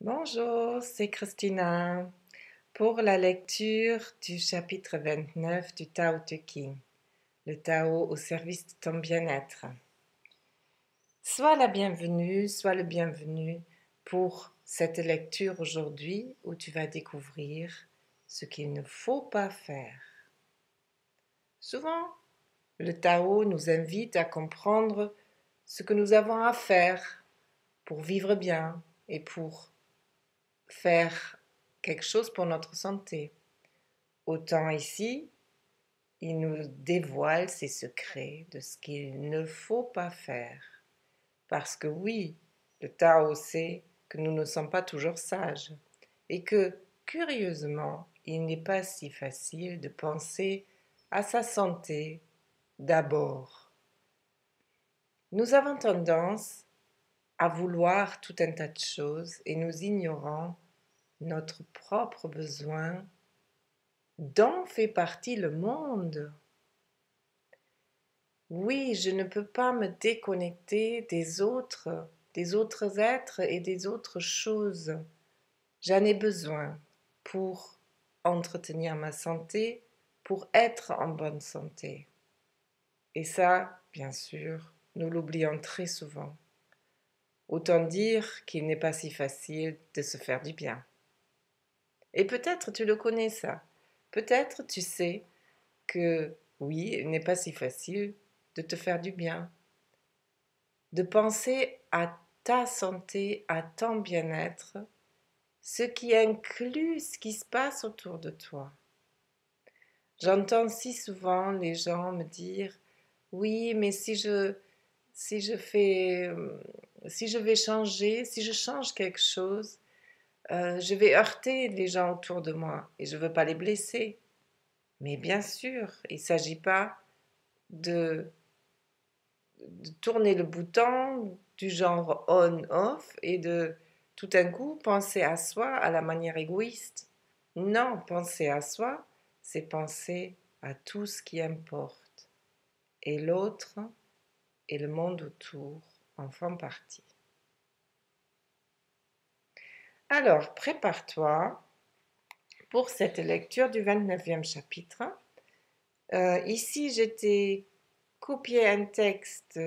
Bonjour, c'est Christina pour la lecture du chapitre 29 du Tao Te Ching, le Tao au service de ton bien-être. Sois la bienvenue, sois le bienvenu pour cette lecture aujourd'hui où tu vas découvrir ce qu'il ne faut pas faire. Souvent, le Tao nous invite à comprendre ce que nous avons à faire pour vivre bien et pour faire quelque chose pour notre santé. Autant ici, il nous dévoile ses secrets de ce qu'il ne faut pas faire. Parce que oui, le Tao sait que nous ne sommes pas toujours sages et que, curieusement, il n'est pas si facile de penser à sa santé d'abord. Nous avons tendance à vouloir tout un tas de choses et nous ignorons notre propre besoin dont fait partie le monde. Oui, je ne peux pas me déconnecter des autres êtres et des autres choses. J'en ai besoin pour entretenir ma santé, pour être en bonne santé. Et ça, bien sûr, nous l'oublions très souvent. Autant dire qu'il n'est pas si facile de se faire du bien. Et peut-être tu le connais ça. Peut-être tu sais que oui, il n'est pas si facile de te faire du bien, de penser à ta santé, à ton bien-être, ce qui inclut ce qui se passe autour de toi. J'entends si souvent les gens me dire oui, mais si je fais si je vais changer, si je change quelque chose, je vais heurter les gens autour de moi et je ne veux pas les blesser. Mais bien sûr, il ne s'agit pas de tourner le bouton du genre on-off et de tout d'un coup penser à soi à la manière égoïste. Non, penser à soi, c'est penser à tout ce qui importe. Et l'autre et le monde autour en font partie. Alors, prépare-toi pour cette lecture du 29e chapitre. Ici, je t'ai copié un texte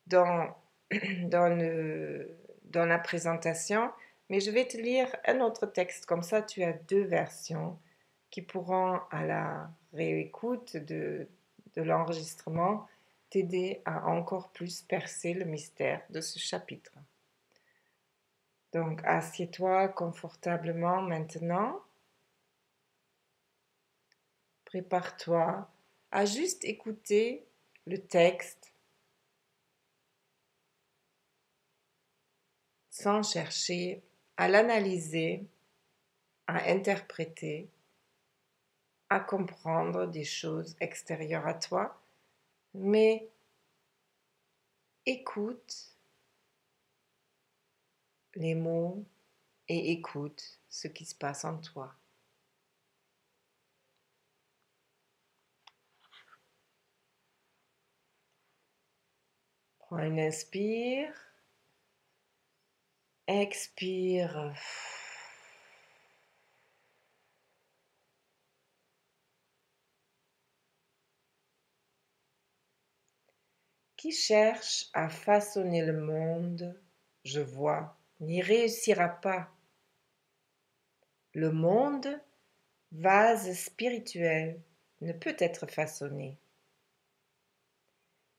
dans, dans la présentation, mais je vais te lire un autre texte, comme ça tu as deux versions qui pourront, à la réécoute de l'enregistrement, t'aider à encore plus percer le mystère de ce chapitre. Donc, assieds-toi confortablement maintenant. Prépare-toi à juste écouter le texte sans chercher à l'analyser, à interpréter, à comprendre des choses extérieures à toi, mais écoute les mots et écoute ce qui se passe en toi. Prends une inspire, expire. Qui cherche à façonner le monde, je vois, n'y réussira pas. Le monde, vase spirituel, ne peut être façonné.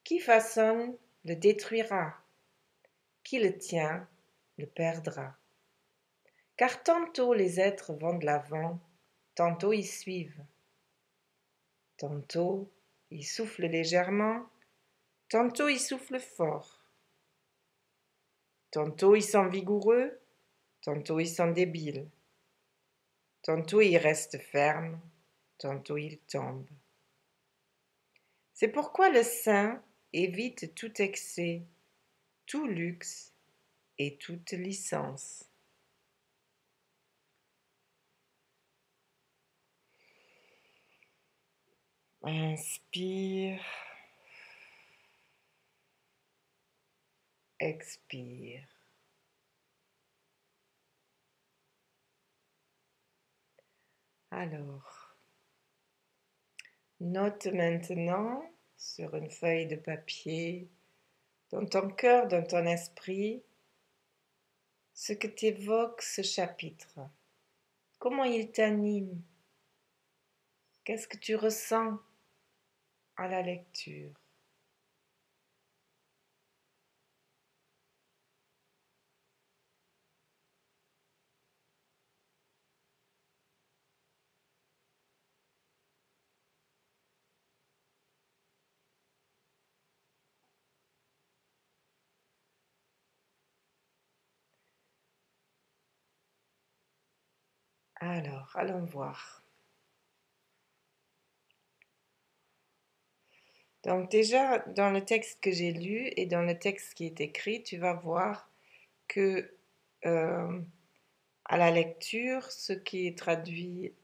Qui façonne le détruira. Qui le tient le perdra. Car tantôt les êtres vont de l'avant, tantôt ils suivent. Tantôt ils soufflent légèrement, tantôt ils soufflent fort. Tantôt ils sont vigoureux, tantôt ils sont débiles. Tantôt ils restent fermes, tantôt ils tombent. C'est pourquoi le saint évite tout excès, tout luxe et toute licence. Inspire, expire. Alors, note maintenant sur une feuille de papier, dans ton cœur, dans ton esprit, ce que t'évoque ce chapitre. Comment il t'anime? Qu'est-ce que tu ressens à la lecture? Alors, allons voir. Donc déjà, dans le texte que j'ai lu et dans le texte qui est écrit, tu vas voir que à la lecture, ce qui est traduit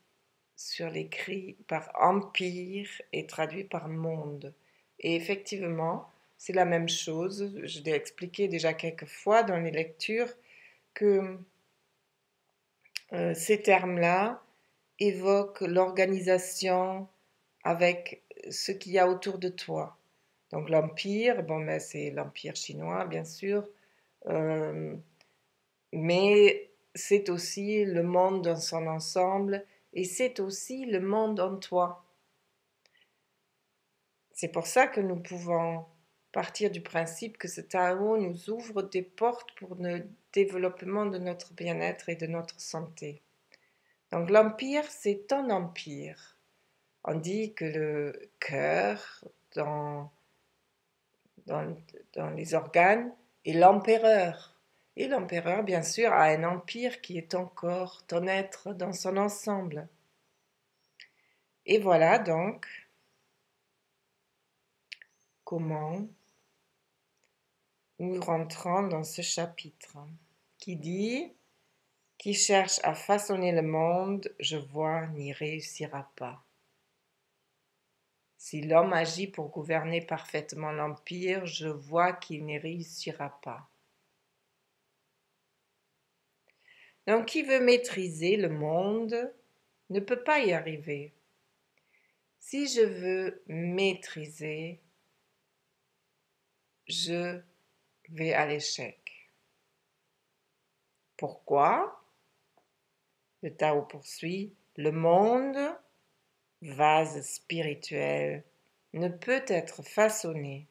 sur l'écrit par empire est traduit par monde. Et effectivement, c'est la même chose. Je l'ai expliqué déjà quelques fois dans les lectures que ces termes-là évoquent l'organisation avec ce qu'il y a autour de toi. Donc l'empire, bon ben c'est l'empire chinois bien sûr, euh, mais c'est aussi le monde dans son ensemble et c'est aussi le monde en toi. C'est pour ça que nous pouvons partir du principe que ce Tao nous ouvre des portes pour le développement de notre bien-être et de notre santé. Donc l'empire, c'est ton empire. On dit que le cœur, dans, dans, dans les organes, est l'empereur. Et l'empereur, bien sûr, a un empire qui est ton corps, ton être dans son ensemble. Et voilà donc comment nous rentrons dans ce chapitre qui dit « Qui cherche à façonner le monde, je vois, n'y réussira pas. » Si l'homme agit pour gouverner parfaitement l'empire, je vois qu'il n'y réussira pas. Donc, qui veut maîtriser le monde ne peut pas y arriver. Si je veux maîtriser, je vais à l'échec. Pourquoi? Le Tao poursuit, le monde, vase spirituel, ne peut être façonné.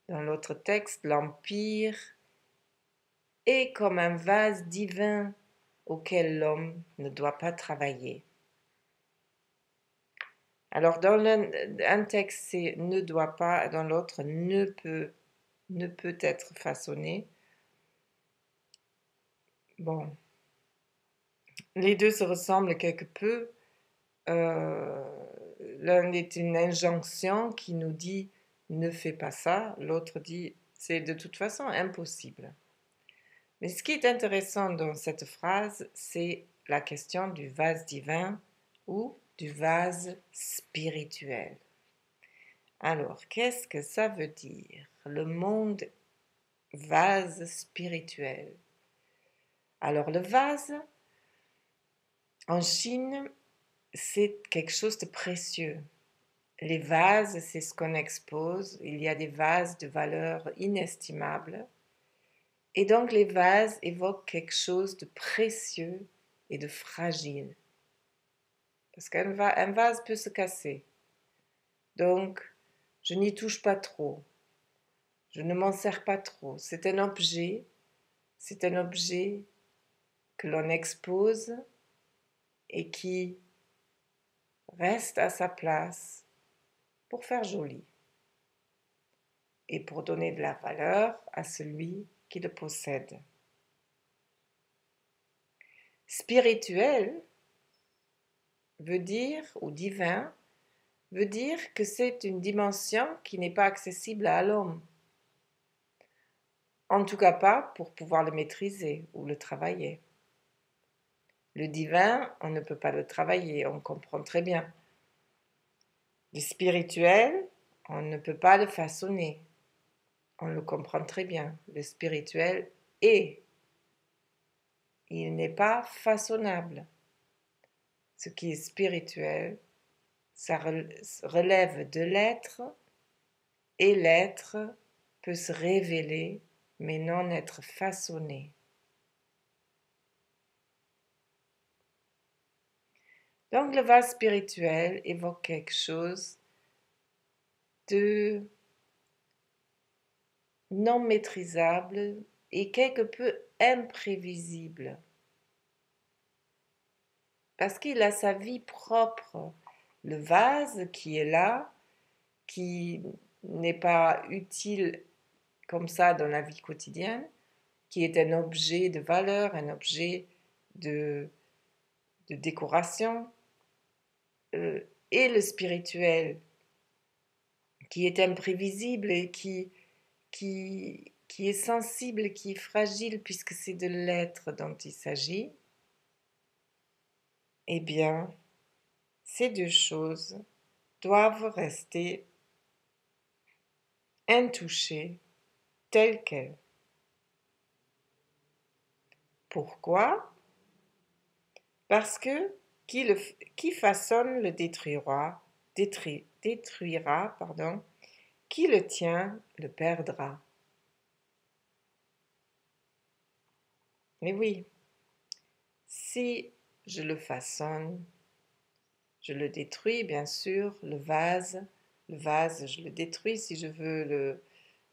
Dans l'autre texte, l'empire est comme un vase divin auquel l'homme ne doit pas travailler. Alors dans un texte c'est ne doit pas, dans l'autre ne peut être façonné. Bon, les deux se ressemblent quelque peu. L'un est une injonction qui nous dit ne fais pas ça, l'autre dit c'est de toute façon impossible. Mais ce qui est intéressant dans cette phrase, c'est la question du vase divin ou du vase spirituel. Alors, qu'est-ce que ça veut dire? Le monde vase spirituel. Alors, le vase, en Chine, c'est quelque chose de précieux. Les vases, c'est ce qu'on expose. Il y a des vases de valeur inestimable. Et donc, les vases évoquent quelque chose de précieux et de fragile. Parce qu'un vase peut se casser. Donc, je n'y touche pas trop. Je ne m'en sers pas trop. C'est un objet que l'on expose et qui reste à sa place pour faire joli et pour donner de la valeur à celui qui le possède. Spirituel veut dire, ou divin, veut dire que c'est une dimension qui n'est pas accessible à l'homme. En tout cas pas pour pouvoir le maîtriser ou le travailler. Le divin, on ne peut pas le travailler, on comprend très bien. Le spirituel, on ne peut pas le façonner. On le comprend très bien. Le spirituel est. il n'est pas façonnable. Ce qui est spirituel, ça relève de l'être, et l'être peut se révéler, mais non être façonné. Donc le vase spirituel évoque quelque chose de non maîtrisable et quelque peu imprévisible. Parce qu'il a sa vie propre. Le vase qui est là, qui n'est pas utile comme ça dans la vie quotidienne, qui est un objet de valeur, un objet de, de décoration, et le spirituel qui est imprévisible et qui est sensible, qui est fragile puisque c'est de l'être dont il s'agit, eh bien, ces deux choses doivent rester intouchées telles quelles. Pourquoi? Parce que qui façonne le détruira, pardon, qui le tient le perdra. Mais oui, si je le façonne, je le détruis bien sûr, le vase, je le détruis si je veux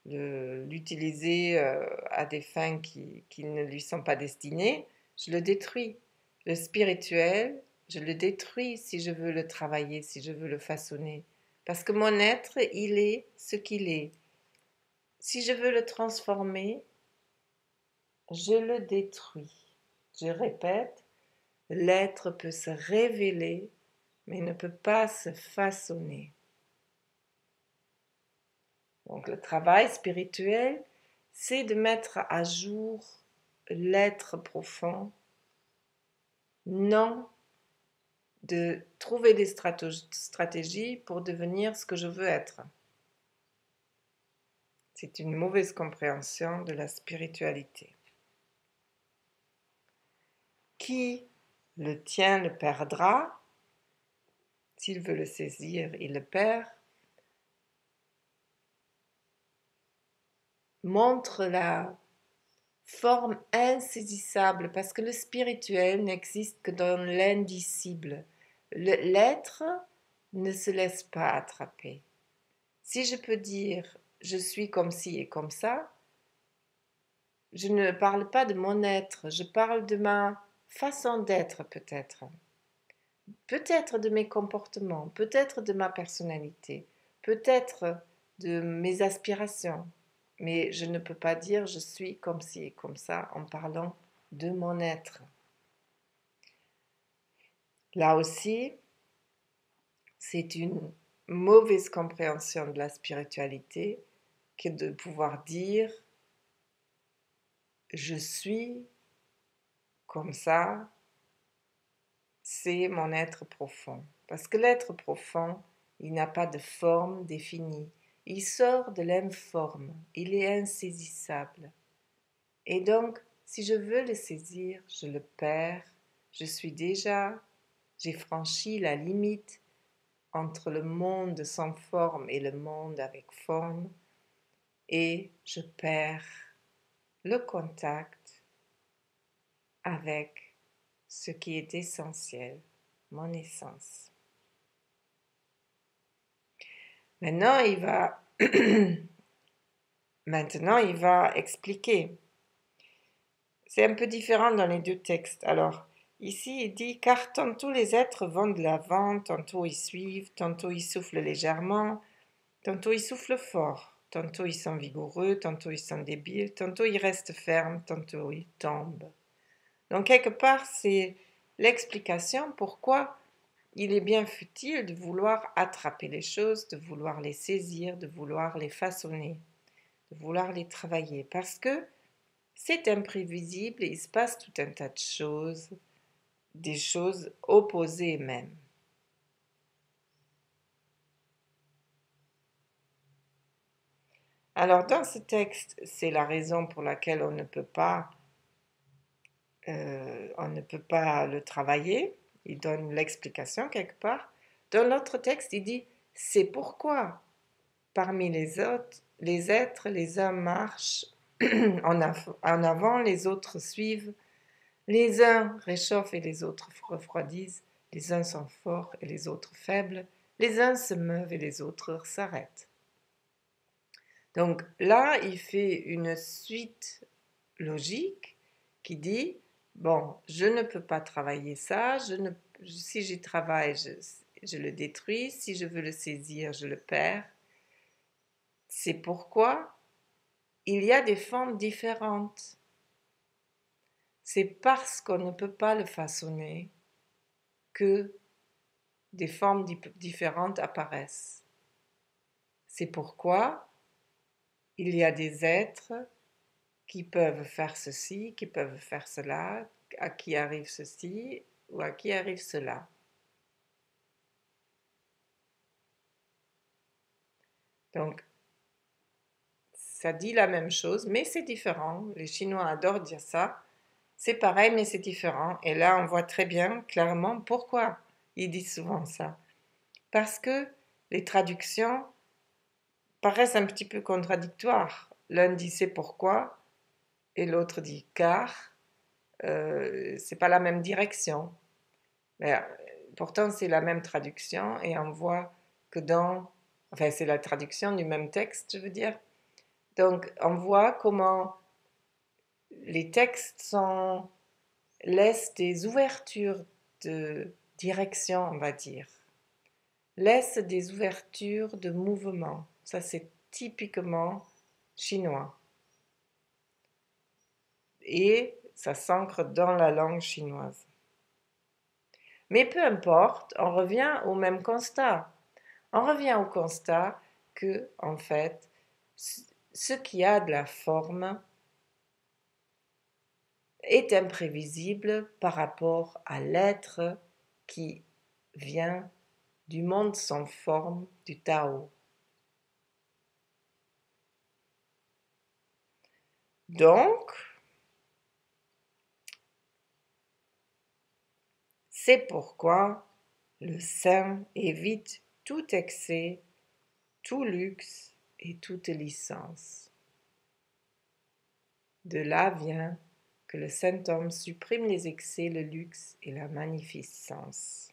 l'utiliser à des fins qui ne lui sont pas destinées, je le détruis. Le spirituel, je le détruis si je veux le travailler, si je veux le façonner. Parce que mon être, il est ce qu'il est. Si je veux le transformer, je le détruis. Je répète, l'être peut se révéler, mais ne peut pas se façonner. Donc le travail spirituel, c'est de mettre à jour l'être profond, non de trouver des stratégies pour devenir ce que je veux être. C'est une mauvaise compréhension de la spiritualité. Qui le tient le perdra. S'il veut le saisir, il le perd. Montre la forme insaisissable, parce que le spirituel n'existe que dans l'indicible. L'être ne se laisse pas attraper. Si je peux dire je suis comme ci et comme ça, je ne parle pas de mon être, je parle de ma façon d'être peut-être. Peut-être de mes comportements, peut-être de ma personnalité, peut-être de mes aspirations. Mais je ne peux pas dire je suis comme ci et comme ça en parlant de mon être. Là aussi, c'est une mauvaise compréhension de la spiritualité que de pouvoir dire je suis comme ça, c'est mon être profond. Parce que l'être profond, il n'a pas de forme définie. Il sort de l'informe, il est insaisissable. Et donc, si je veux le saisir, je le perds. J'ai franchi la limite entre le monde sans forme et le monde avec forme, et je perds le contact avec ce qui est essentiel, mon essence. Maintenant, il va expliquer. C'est un peu différent dans les deux textes. Alors, ici, il dit, car tantôt les êtres vont de l'avant, tantôt ils suivent, tantôt ils soufflent légèrement, tantôt ils soufflent fort, tantôt ils sont vigoureux, tantôt ils sont débiles, tantôt ils restent fermes, tantôt ils tombent. Donc, quelque part, c'est l'explication pourquoi il est bien futile de vouloir attraper les choses, de vouloir les saisir, de vouloir les façonner, de vouloir les travailler. Parce que c'est imprévisible et il se passe tout un tas de choses, des choses opposées même. Alors dans ce texte, c'est la raison pour laquelle on ne peut pas on ne peut pas le travailler. Il donne l'explication quelque part. Dans l'autre texte, il dit c'est pourquoi parmi les autres, les êtres, les uns marchent en avant, les autres suivent. Les uns réchauffent et les autres refroidissent. Les uns sont forts et les autres faibles. Les uns se meuvent et les autres s'arrêtent. Donc là, il fait une suite logique qui dit, bon, je ne peux pas travailler ça, si j'y travaille, je le détruis, si je veux le saisir, je le perds. C'est pourquoi il y a des formes différentes. C'est parce qu'on ne peut pas le façonner que des formes différentes apparaissent. C'est pourquoi il y a des êtres qui peuvent faire ceci, qui peuvent faire cela, à qui arrive ceci ou à qui arrive cela. Donc, ça dit la même chose, mais c'est différent. Les Chinois adorent dire ça. C'est pareil, mais c'est différent. Et là, on voit très bien, clairement, pourquoi ils disent souvent ça. Parce que les traductions paraissent un petit peu contradictoires. L'un dit c'est pourquoi et l'autre dit car. C'est pas la même direction. Mais, pourtant, c'est la même traduction et on voit que enfin, c'est la traduction du même texte, je veux dire. Donc, on voit comment les textes laissent des ouvertures de direction, on va dire. Laissent des ouvertures de mouvement. Ça, c'est typiquement chinois. Et ça s'ancre dans la langue chinoise. Mais peu importe, on revient au même constat. On revient au constat que, en fait, ce qui a de la forme est imprévisible par rapport à l'être qui vient du monde sans forme du Tao. Donc, c'est pourquoi le saint évite tout excès, tout luxe et toute licence. De là vient que le saint homme supprime les excès, le luxe et la magnificence.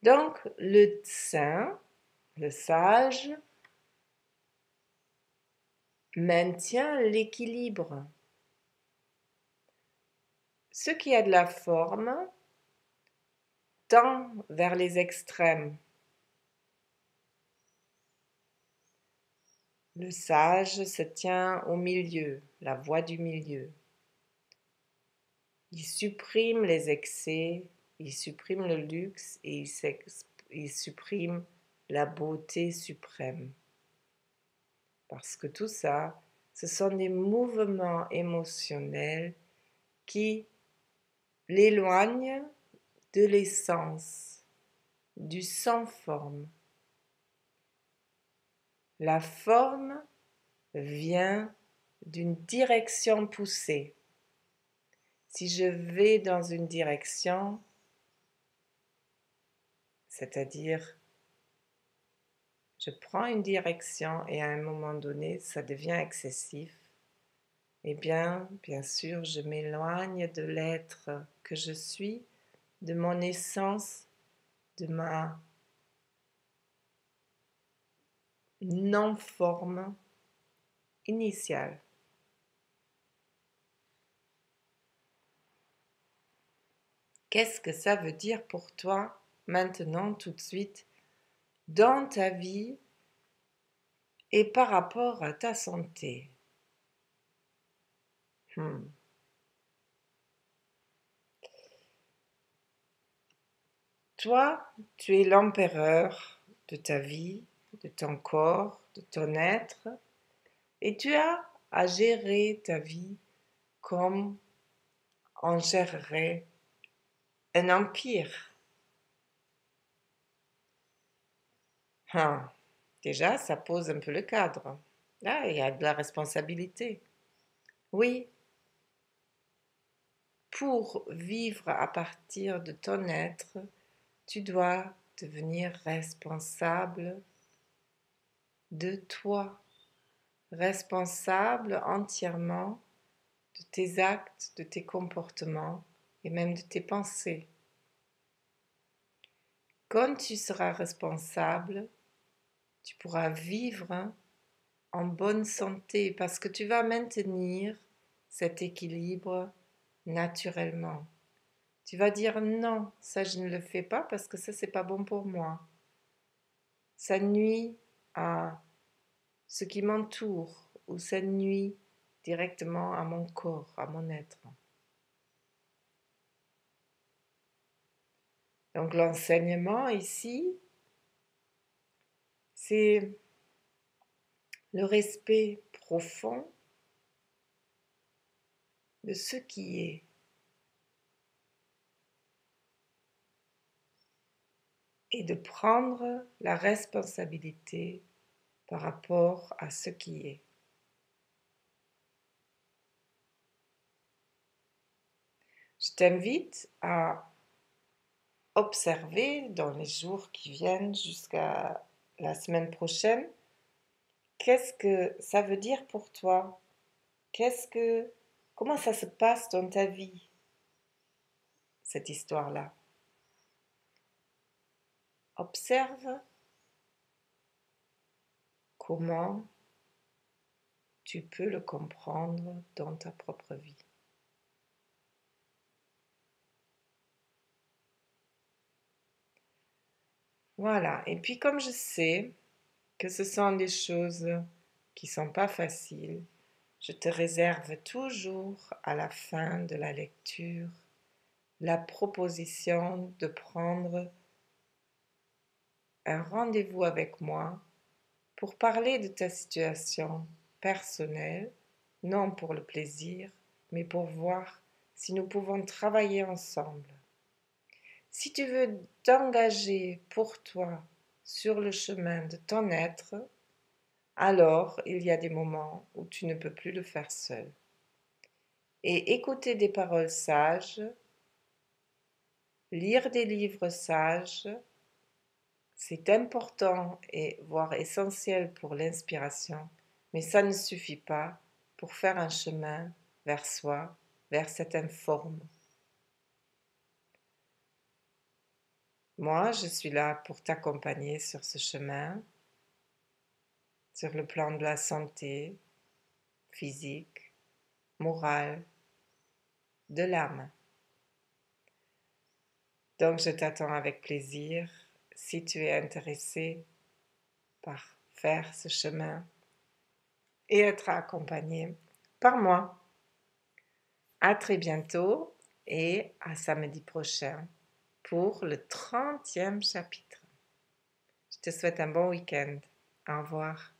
Donc, le saint, le sage, maintient l'équilibre. Ce qui a de la forme tend vers les extrêmes. Le sage se tient au milieu, la voie du milieu. Il supprime les excès, il supprime le luxe et il supprime la beauté suprême. Parce que tout ça, ce sont des mouvements émotionnels qui l'éloignent de l'essence, du sans forme. La forme vient d'une direction poussée. Si je vais dans une direction, c'est-à-dire je prends une direction et à un moment donné, ça devient excessif, eh bien sûr, je m'éloigne de l'être que je suis, de mon essence, de ma non-forme initiale. Qu'est-ce que ça veut dire pour toi maintenant, tout de suite, dans ta vie et par rapport à ta santé? Toi, tu es l'empereur de ta vie, de ton corps, de ton être, et tu as à gérer ta vie comme on gérerait un empire. Déjà, ça pose un peu le cadre. Là, il y a de la responsabilité. Oui, pour vivre à partir de ton être, tu dois devenir responsable de toi, responsable entièrement de tes actes, de tes comportements et même de tes pensées. Quand tu seras responsable, tu pourras vivre en bonne santé parce que tu vas maintenir cet équilibre naturellement. Tu vas dire non, ça je ne le fais pas parce que ça c'est pas bon pour moi. Ça nuit à ce qui m'entoure ou ça nuit directement à mon corps, à mon être. Donc l'enseignement ici, c'est le respect profond de ce qui est et de prendre la responsabilité par rapport à ce qui est. Je t'invite à observer dans les jours qui viennent jusqu'à la semaine prochaine, qu'est-ce que ça veut dire pour toi? Comment ça se passe dans ta vie, cette histoire-là? Observe comment tu peux le comprendre dans ta propre vie. Voilà, et puis comme je sais que ce sont des choses qui sont pas faciles, je te réserve toujours à la fin de la lecture la proposition de prendre un rendez-vous avec moi pour parler de ta situation personnelle, non pour le plaisir, mais pour voir si nous pouvons travailler ensemble. Si tu veux t'engager pour toi sur le chemin de ton être, alors il y a des moments où tu ne peux plus le faire seul. Et écouter des paroles sages, lire des livres sages, c'est important et voire essentiel pour l'inspiration, mais ça ne suffit pas pour faire un chemin vers soi, vers cette forme. Moi, je suis là pour t'accompagner sur ce chemin, sur le plan de la santé physique, morale, de l'âme. Donc, je t'attends avec plaisir si tu es intéressé par faire ce chemin et être accompagné par moi. À très bientôt et à samedi prochain pour le 30e chapitre. Je te souhaite un bon week-end. Au revoir.